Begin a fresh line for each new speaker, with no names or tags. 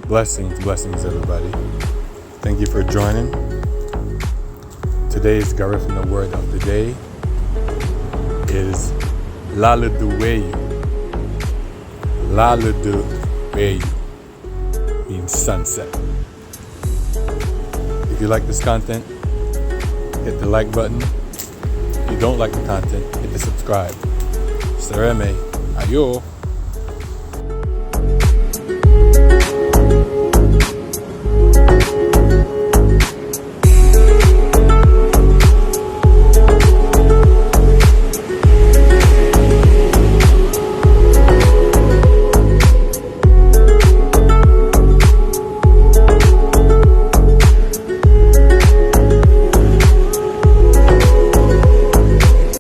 Blessings, everybody. Thank you for joining. Today's Garifuna word of the day is Lálüdu Weyu. Lálüdu Weyu means sunset. If you like this content, hit the like button. If you don't like the content, hit the subscribe. Sereme. Ayo.